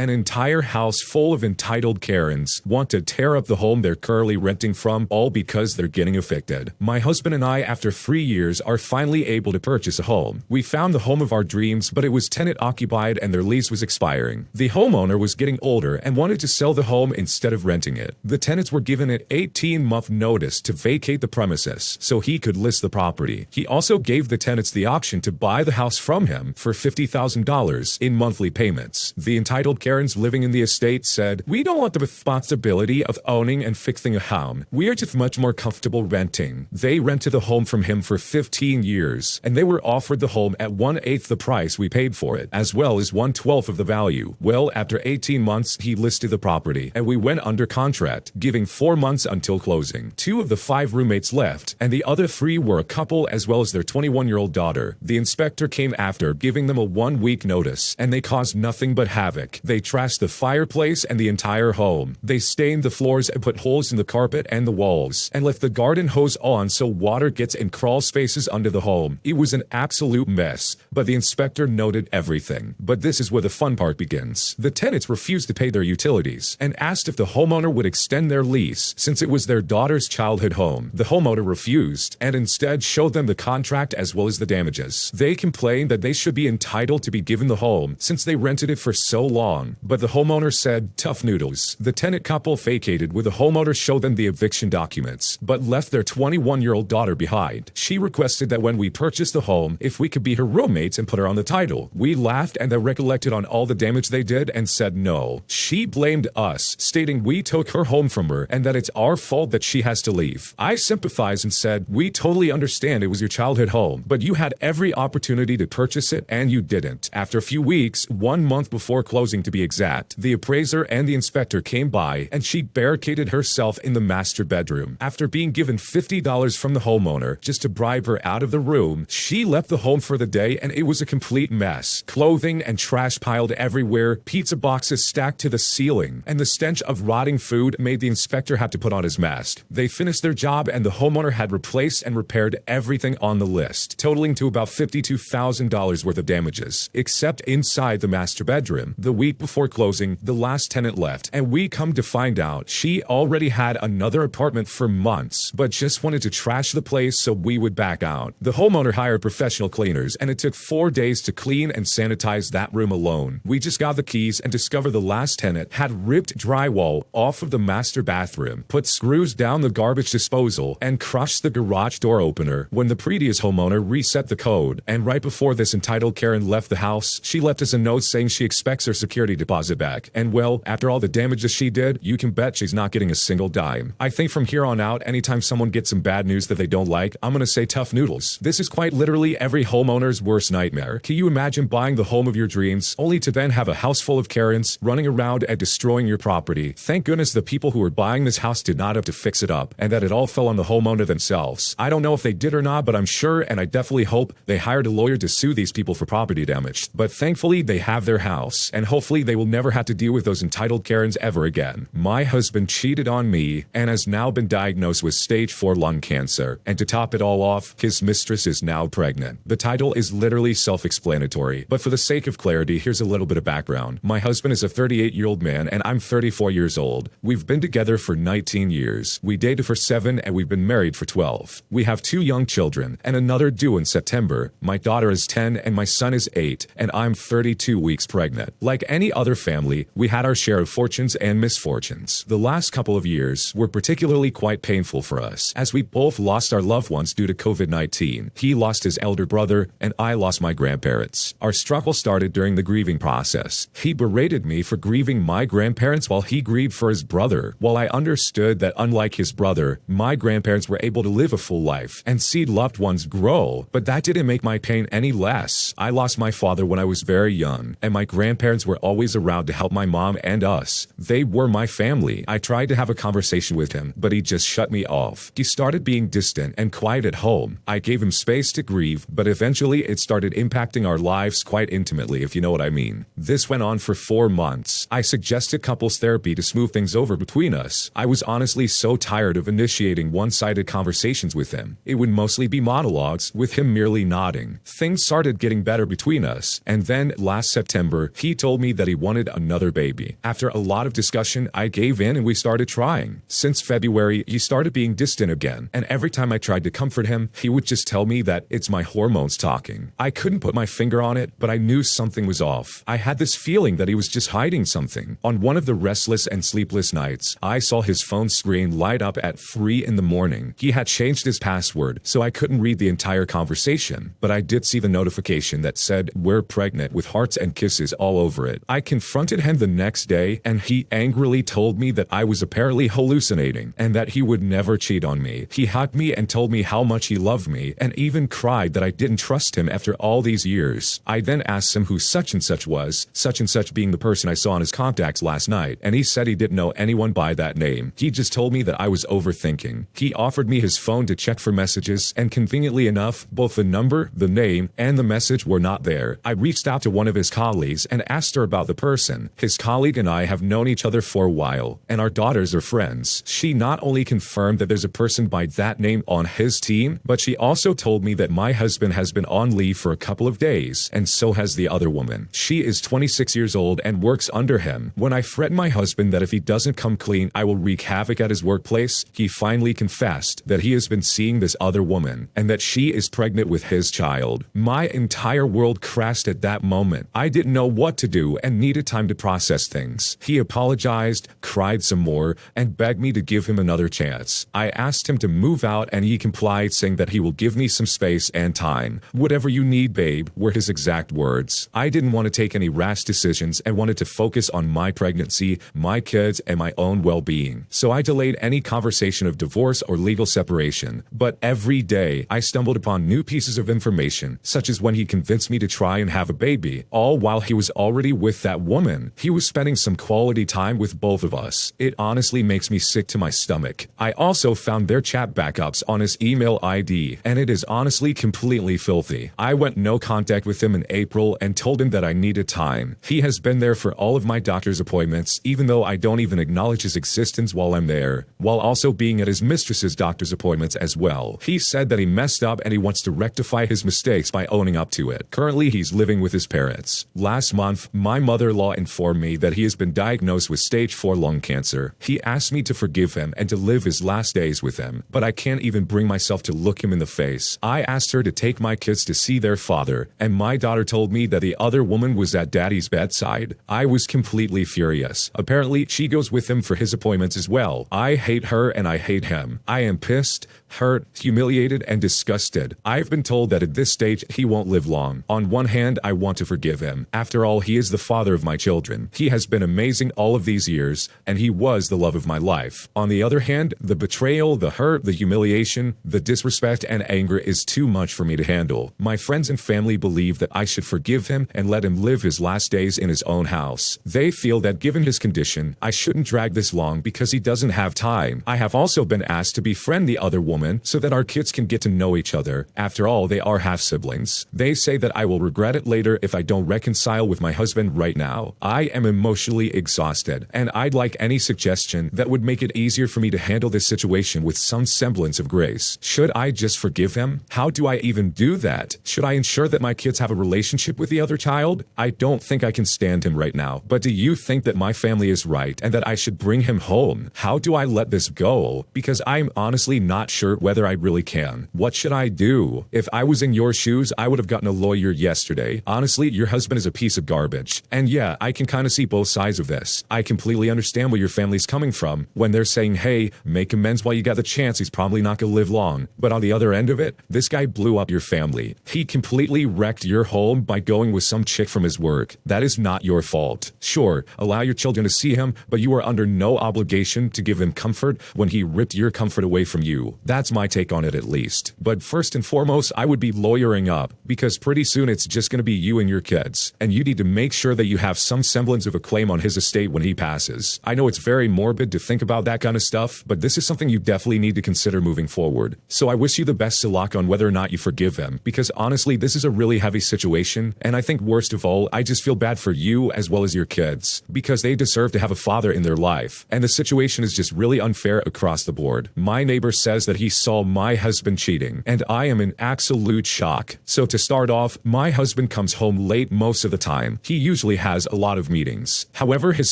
An entire house full of entitled Karens want to tear up the home they're currently renting from, all because they're getting evicted. My husband and I, after 3 years, are finally able to purchase a home. We found the home of our dreams, but it was tenant occupied and their lease was expiring. The homeowner was getting older and wanted to sell the home instead of renting it. The tenants were given an 18-month notice to vacate the premises so he could list the property. He also gave the tenants the option to buy the house from him for $50,000 in monthly payments. The entitled Karens living in the estate said, "We don't want the responsibility of owning and fixing a home. We are just much more comfortable renting." They rented the home from him for 15 years, and they were offered the home at 1/8 the price we paid for it, as well as 1/12 of the value. Well, after 18 months, he listed the property, and we went under contract, giving 4 months until closing. 2 of the 5 roommates left, and the other 3 were a couple as well as their 21-year-old daughter. The inspector came after, giving them a 1-week notice, and they caused nothing but havoc. They trashed the fireplace and the entire home. They stained the floors and put holes in the carpet and the walls, and left the garden hose on so water gets in crawl spaces under the home. It was an absolute mess, but the inspector noted everything. But this is where the fun part begins. The tenants refused to pay their utilities and asked if the homeowner would extend their lease since it was their daughter's childhood home. The homeowner refused and instead showed them the contract as well as the damages. They complained that they should be entitled to be given the home since they rented it for so long, but the homeowner said, "Tough noodles." The tenant couple vacated with the homeowner showed them the eviction documents, but left their 21-year-old daughter behind. She requested that when we purchased the home, if we could be her roommates and put her on the title. We laughed and then recollected on all the damage they did and said no. She blamed us, stating we took her home from her and that it's our fault that she has to leave. I sympathized and said, "We totally understand it was your childhood home, but you had every opportunity to purchase it and you didn't." After a few weeks, 1 month before closing to be exact, the appraiser and the inspector came by and she barricaded herself in the master bedroom. After being given $50 from the homeowner just to bribe her out of the room, she left the home for the day and it was a complete mess. Clothing and trash piled everywhere, pizza boxes stacked to the ceiling, and the stench of rotting food made the inspector have to put on his mask. They finished their job and the homeowner had replaced and repaired everything on the list, totaling to about $52,000 worth of damages, except inside the master bedroom. The week before closing, the last tenant left, and we come to find out she already had another apartment for months, but just wanted to trash the place so we would back out. The homeowner hired professional cleaners, and it took 4 days to clean and sanitize that room alone. We just got the keys and discovered the last tenant had ripped drywall off of the master bathroom, put screws down the garbage disposal, and crushed the garage door opener when the previous homeowner reset the code. And right before this entitled Karen left the house, she left us a note saying she expects her security deposit back. And well, after all the damages she did, you can bet she's not getting a single dime. I think from here on out, anytime someone gets some bad news that they don't like, I'm gonna say tough noodles. This is quite literally every homeowner's worst nightmare. Can you imagine buying the home of your dreams, only to then have a house full of Karens running around and destroying your property? Thank goodness the people who were buying this house did not have to fix it up, and that it all fell on the homeowner themselves. I don't know if they did or not, but I'm sure, and I definitely hope, they hired a lawyer to sue these people for property damage. But thankfully, they have their house, and hopefully they will never have to deal with those entitled Karens ever again. My husband cheated on me, and has now been diagnosed with stage 4 lung cancer. And to top it all off, his mistress is now pregnant. The title is literally self-explanatory, but for the sake of clarity, here's a little bit of background. My husband is a 38-year-old man, and I'm 34 years old. We've been together for 19 years. We dated for 7, and we've been married for 12. We have 2 young children, and another due in September. My daughter is 10, and my son is 8, and I'm 32 weeks pregnant. Like any other family, we had our share of fortunes and misfortunes. The last couple of years were particularly quite painful for us, as we both lost our loved ones due to COVID-19. He lost his elder brother, and I lost my grandparents. Our struggle started during the grieving process. He berated me for grieving my grandparents while he grieved for his brother. While I understood that unlike his brother, my grandparents were able to live a full life and see loved ones grow, but that didn't make my pain any less. I lost my father when I was very young, and my grandparents were always around to help my mom and us. They were my family. I tried to have a conversation with him, but he just shut me off. He started being distant and quiet at home. I gave him space to grieve, but eventually it started impacting our lives quite intimately, if you know what I mean. This went on for 4 months. I suggested couples therapy to smooth things over between us. I was honestly so tired of initiating one-sided conversations with him. It would mostly be monologues, with him merely nodding. Things started getting better between us, and then last September, he told me that he wanted another baby. After a lot of discussion, I gave in and we started trying. Since February, he started being distant again, and every time I tried to comfort him, he would just tell me that it's my hormones talking. I couldn't put my finger on it, but I knew something was off. I had this feeling that he was just hiding something. On one of the restless and sleepless nights, I saw his phone screen light up at 3 in the morning. He had changed his password, so I couldn't read the entire conversation, but I did see the notification that said, "We're pregnant," with hearts and kisses all over it. I confronted him the next day, and he angrily told me that I was apparently hallucinating and that he would never cheat on me. He hugged me and told me how much he loved me, and even cried that I didn't trust him after all these years. I then asked him who such and such was, such and such being the person I saw in his contacts last night, and he said he didn't know anyone by that name. He just told me that I was overthinking. He offered me his phone to check for messages, and conveniently enough, both the number, the name, and the message were not there. I reached out to one of his colleagues and asked her about the person. His colleague and I have known each other for a while, and our daughters are friends. She not only confirmed that there's a person by that name on his team, but she also told me that my husband has been on leave for a couple of days, and so has the other woman. She is 26 years old and works under him. When I threatened my husband that if he doesn't come clean, I will wreak havoc at his workplace, he finally confessed that he has been seeing this other woman, and that she is pregnant with his child. My entire world crashed at that moment. I didn't know what to do and needed time to process things. He apologized, cried some more, and begged me to give him another chance. I asked him to move out and he complied, saying that he will give me some space and time. "Whatever you need, babe," were his exact words. I didn't want to take any rash decisions and wanted to focus on my pregnancy, my kids, and my own well-being. So I delayed any conversation of divorce or legal separation. But every day, I stumbled upon new pieces of information, such as when he convinced me to try and have a baby, all while he was already with that woman. He was spending some quality time with both of us. It honestly makes me sick to my stomach. I also found their chat backups on his email ID, and it is honestly completely filthy. I went no contact with him in April and told him that I needed time. He has been there for all of my doctor's appointments, even though I don't even acknowledge his existence while I'm there, while also being at his mistress's doctor's appointments as well. He said that he messed up and he wants to rectify his mistakes by owning up to it. Currently, he's living with his parents. Last month, my mother-in-law informed me that he has been diagnosed with stage 4 lung cancer. He asked me to forgive him and to live his last days with him, but I can't even bring myself to look him in the face. I asked her to take my kids to see their father, and my daughter told me that the other woman was at daddy's bedside. I was completely furious. Apparently, she goes with him for his appointments as well. I hate her and I hate him. I am pissed, hurt, humiliated, and disgusted. I've been told that at this stage, he won't live long. On one hand, I want to forgive him. After all, he is the father of my children. He has been amazing all of these years, and he was the love of my life. On the other hand, the betrayal, the hurt, the humiliation, the disrespect, and anger is too much for me to handle. My friends and family believe that I should forgive him and let him live his last days in his own house. They feel that given his condition, I shouldn't drag this long because he doesn't have time. I have also been asked to befriend the other woman so that our kids can get to know each other. After all, they are half-siblings. They say that I will regret it later if I don't reconcile with my husband right now. I am emotionally exhausted, and I'd like any suggestion that would make it easier for me to handle this situation with some semblance of grace. Should I just forgive him? How do I even do that? Should I ensure that my kids have a relationship with the other child? I don't think I can stand him right now, but do you think that my family is right and that I should bring him home? How do I let this go? Because I'm honestly not sure whether I really can. What should I do? If I was in your shoes, I would have gotten a lawyer yesterday. Honestly, your husband is a piece of garbage. And yeah, I can kind of see both sides of this. I completely understand where your family's coming from when they're saying, hey, make amends while you got the chance, he's probably not gonna live long. But on the other end of it, this guy blew up your family. He completely wrecked your home by going with some chick from his work. That is not your fault. Sure, allow your children to see him, but you are under no obligation to give him comfort when he ripped your comfort away from you. That's my take on it, at least. But first and foremost, I would be lawyering up, because pretty soon it's just going to be you and your kids, and you need to make sure that you have some semblance of a claim on his estate when he passes. I know it's very morbid to think about that kind of stuff, but this is something you definitely need to consider moving forward. So I wish you the best of luck on whether or not you forgive him, because honestly, this is a really heavy situation, and I think worst of all, I just feel bad for you as well as your kids, because they deserve to have a father in their life, and the situation is just really unfair across the board. My neighbor says that he saw my husband cheating, and I am in absolute shock. So to start off, my husband comes home late most of the time. He usually usually has a lot of meetings. However, his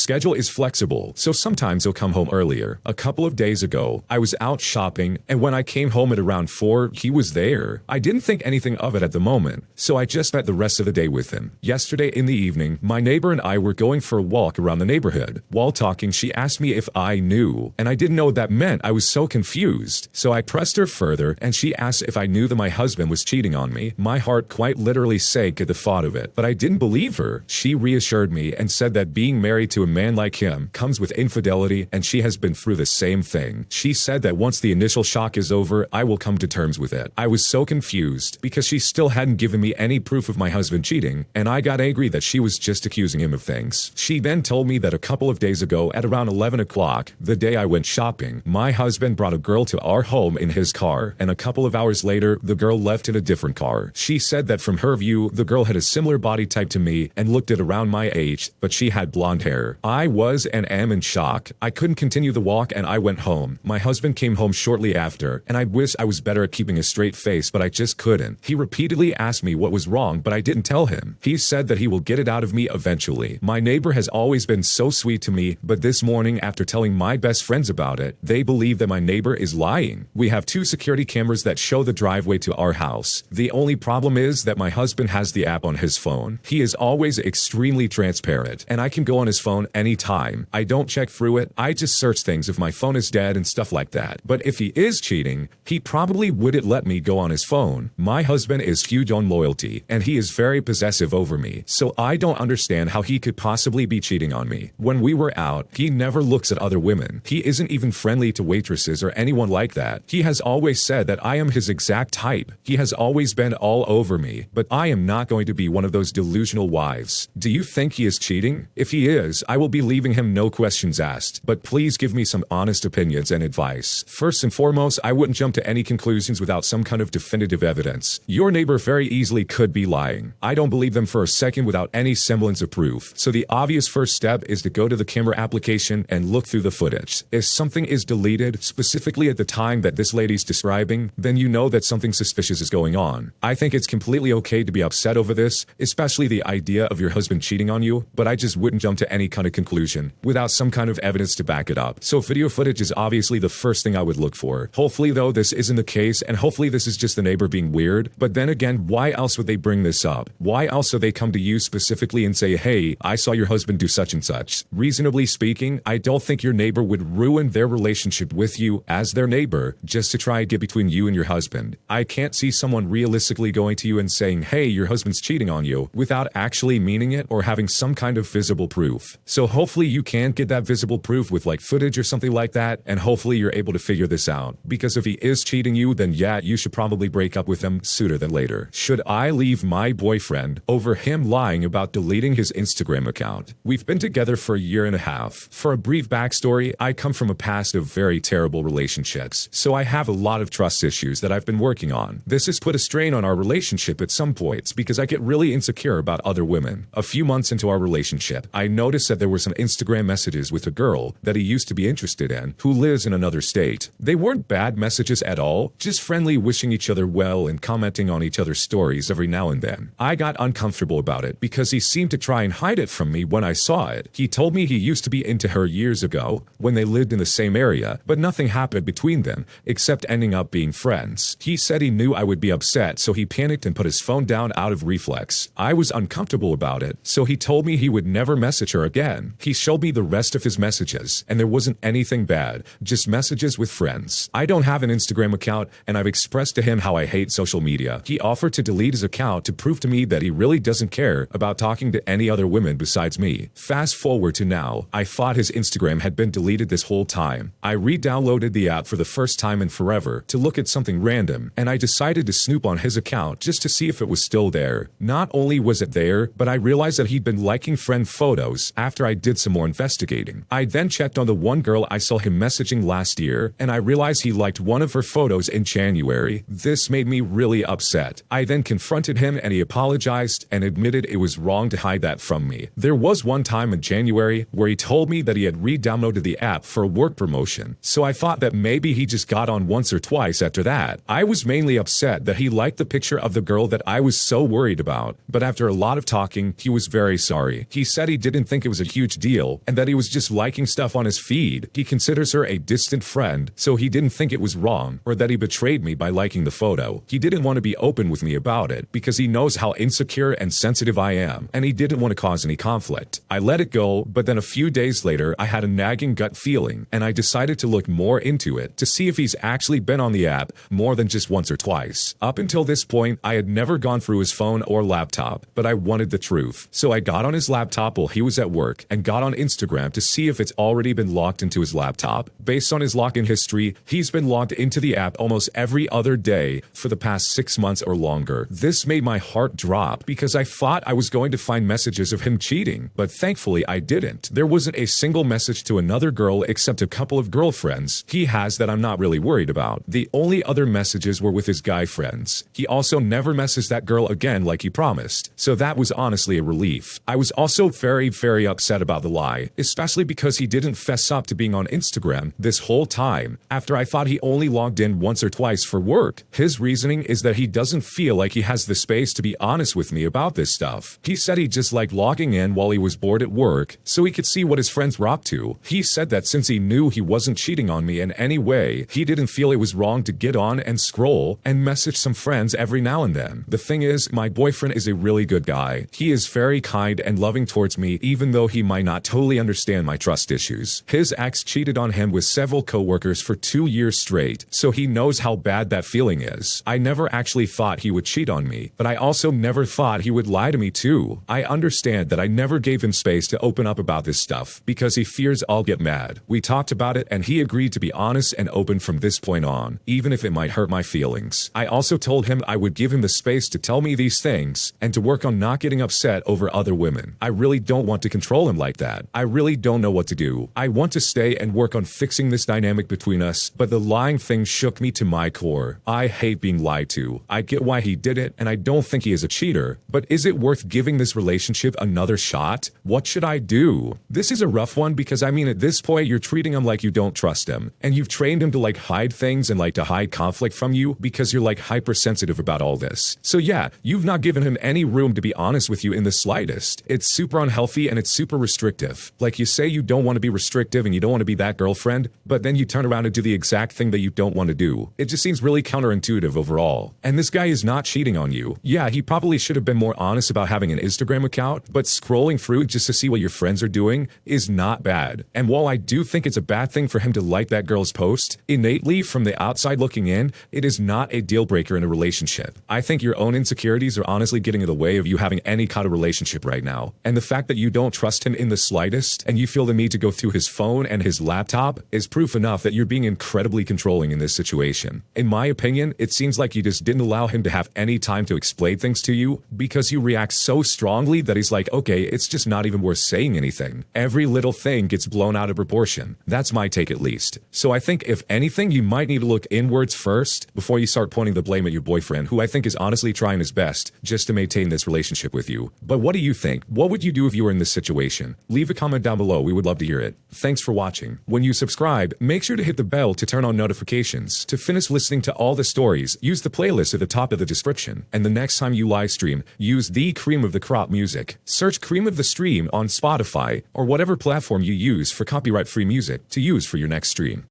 schedule is flexible, so sometimes he'll come home earlier. A couple of days ago, I was out shopping, and when I came home at around 4, he was there. I didn't think anything of it at the moment, so I just spent the rest of the day with him. Yesterday in the evening, my neighbor and I were going for a walk around the neighborhood. While talking, she asked me if I knew, and I didn't know what that meant. I was so confused. So I pressed her further, and she asked if I knew that my husband was cheating on me. My heart quite literally sank at the thought of it, but I didn't believe her. She reassured me and said that being married to a man like him comes with infidelity, and she has been through the same thing. She said that once the initial shock is over, I will come to terms with it. I was so confused because she still hadn't given me any proof of my husband cheating, and I got angry that she was just accusing him of things. She then told me that a couple of days ago at around 11 o'clock, the day I went shopping, my husband brought a girl to our home in his car, and a couple of hours later, the girl left in a different car. She said that from her view, the girl had a similar body type to me and looked at around my age, but she had blonde hair. I was and am in shock. I couldn't continue the walk and I went home. My husband came home shortly after, and I wish I was better at keeping a straight face, but I just couldn't. He repeatedly asked me what was wrong, but I didn't tell him. He said that he will get it out of me eventually. My neighbor has always been so sweet to me, but this morning after telling my best friends about it, they believe that my neighbor is lying. We have 2 security cameras that show the driveway to our house. The only problem is that my husband has the app on his phone. He is always extremely transparent, and I can go on his phone anytime. I don't check through it. I just search things if my phone is dead and stuff like that. But if he is cheating, he probably wouldn't let me go on his phone. My husband is huge on loyalty, and he is very possessive over me, so I don't understand how he could possibly be cheating on me. When we were out, he never looks at other women. He isn't even friendly to waitresses or anyone like that. He has always said that I am his exact type. He has always been all over me, but I am not going to be one of those delusional wives. Do you think he is cheating? If he is, I will be leaving him no questions asked, but please give me some honest opinions and advice. First and foremost, I wouldn't jump to any conclusions without some kind of definitive evidence. Your neighbor very easily could be lying. I don't believe them for a second without any semblance of proof. So the obvious first step is to go to the camera application and look through the footage. If something is deleted, specifically at the time that this lady's describing, then you know that something suspicious is going on. I think it's completely okay to be upset over this, especially the idea of your husband cheating on you, but I just wouldn't jump to any kind of conclusion without some kind of evidence to back it up. So video footage is obviously the first thing I would look for. Hopefully though, this isn't the case, and hopefully this is just the neighbor being weird, but then again, why else would they bring this up? Why else would they come to you specifically and say, hey, I saw your husband do such and such? Reasonably speaking, I don't think your neighbor would ruin their relationship with you as their neighbor just to try and get between you and your husband. I can't see someone realistically going to you and saying, hey, your husband's cheating on you, without actually meaning it or having some kind of visible proof. So hopefully you can get that visible proof with like footage or something like that, and hopefully you're able to figure this out. Because if he is cheating you, then yeah, you should probably break up with him sooner than later. Should I leave my boyfriend over him lying about deleting his Instagram account? We've been together for a year and a half. For a brief backstory, I come from a past of very terrible relationships, so I have a lot of trust issues that I've been working on. This has put a strain on our relationship at some points because I get really insecure about other women. A few months into our relationship, I noticed that there were some Instagram messages with a girl that he used to be interested in who lives in another state. They weren't bad messages at all, just friendly, wishing each other well and commenting on each other's stories every now and then. I got uncomfortable about it because he seemed to try and hide it from me when I saw it. He told me he used to be into her years ago when they lived in the same area, but nothing happened between them except ending up being friends. He said he knew I would be upset, so he panicked and put his phone down out of reflex. I was uncomfortable about it, so he told me he would never message her again. He showed me the rest of his messages, and there wasn't anything bad, just messages with friends. I don't have an Instagram account, and I've expressed to him how I hate social media. He offered to delete his account to prove to me that he really doesn't care about talking to any other women besides me. Fast forward to now, I thought his Instagram had been deleted this whole time. I re-downloaded the app for the first time in forever to look at something random, and I decided to snoop on his account just to see if it was still there. Not only was it there, but I realized that he'd been liking friend photos after I did some more investigating. I then checked on the one girl I saw him messaging last year, and I realized he liked one of her photos in January. This made me really upset. I then confronted him and he apologized and admitted it was wrong to hide that from me. There was one time in January where he told me that he had re-downloaded the app for a work promotion, so I thought that maybe he just got on once or twice after that. I was mainly upset that he liked the picture of the girl that I was so worried about, but after a lot of talking, he was very sorry. He said he didn't think it was a huge deal and that he was just liking stuff on his feed. He considers her a distant friend, so he didn't think it was wrong or that he betrayed me by liking the photo. He didn't want to be open with me about it because he knows how insecure and sensitive I am, and he didn't want to cause any conflict. I let it go, but then a few days later, I had a nagging gut feeling, and I decided to look more into it to see if he's actually been on the app more than just once or twice. Up until this point, I had never gone through his phone or laptop, but I wanted the truth. So I got on his laptop while he was at work and got on Instagram to see if it's already been logged into his laptop. Based on his login history, he's been logged into the app almost every other day for the past 6 months or longer. This made my heart drop because I thought I was going to find messages of him cheating, but thankfully I didn't. There wasn't a single message to another girl except a couple of girlfriends he has that I'm not really worried about. The only other messages were with his guy friends. He also never messaged that girl again like he promised, so that was honestly a relief. I was also very upset about the lie, especially because he didn't fess up to being on Instagram this whole time after I thought he only logged in once or twice for work. His reasoning is that he doesn't feel like he has the space to be honest with me about this stuff. He said he just liked logging in while he was bored at work so he could see what his friends were up to. He said that since he knew he wasn't cheating on me in any way, he didn't feel it was wrong to get on and scroll and message some friends every now and then. The thing is, my boyfriend is a really good guy. He is very kind and loving towards me, even though he might not totally understand my trust issues. His ex cheated on him with several coworkers for 2 years straight, so he knows how bad that feeling is. I never actually thought he would cheat on me, but I also never thought he would lie to me too. I understand that I never gave him space to open up about this stuff because he fears I'll get mad. We talked about it and he agreed to be honest and open from this point on, even if it might hurt my feelings. I also told him I would give him the space to tell me these things and to work on not getting upset over other women. I really don't want to control him like that. I really don't know what to do. I want to stay and work on fixing this dynamic between us, but the lying thing shook me to my core. I hate being lied to. I get why he did it, and I don't think he is a cheater, but is it worth giving this relationship another shot? What should I do? This is a rough one because I mean at this point you're treating him like you don't trust him, and you've trained him to like hide things and like to hide conflict from you because you're like hypersensitive about all this. So yeah, you've not given him any room to be honest with you in the slightest. It's super unhealthy and it's super restrictive. Like you say you don't want to be restrictive and you don't want to be that girlfriend, but then you turn around and do the exact thing that you don't want to do. It just seems really counterintuitive overall. And this guy is not cheating on you. Yeah, he probably should have been more honest about having an Instagram account, but scrolling through just to see what your friends are doing is not bad. And while I do think it's a bad thing for him to like that girl's post, innately from the outside looking in, it is not a deal breaker in a relationship. I think your own insecurities are honestly getting in the way of you having any kind of relationship right now. And the fact that you don't trust him in the slightest and you feel the need to go through his phone and his laptop is proof enough that you're being incredibly controlling in this situation. In my opinion, it seems like you just didn't allow him to have any time to explain things to you because you react so strongly that he's like, okay, it's just not even worth saying anything. Every little thing gets blown out of proportion. That's my take at least. So I think if anything, you might need to look inwards first before you start pointing the blame at your boyfriend, who I think is honestly trying his best just to maintain this relationship with you. But what do you think? What would you do if you were in this situation? Leave a comment down below. We would love to hear it. Thanks for watching. When you subscribe, make sure to hit the bell to turn on notifications. To finish listening to all the stories, use the playlist at the top of the description. And the next time you live stream, use the Cream of the Crop music. Search Cream of the Stream on Spotify or whatever platform you use for copyright-free music to use for your next stream.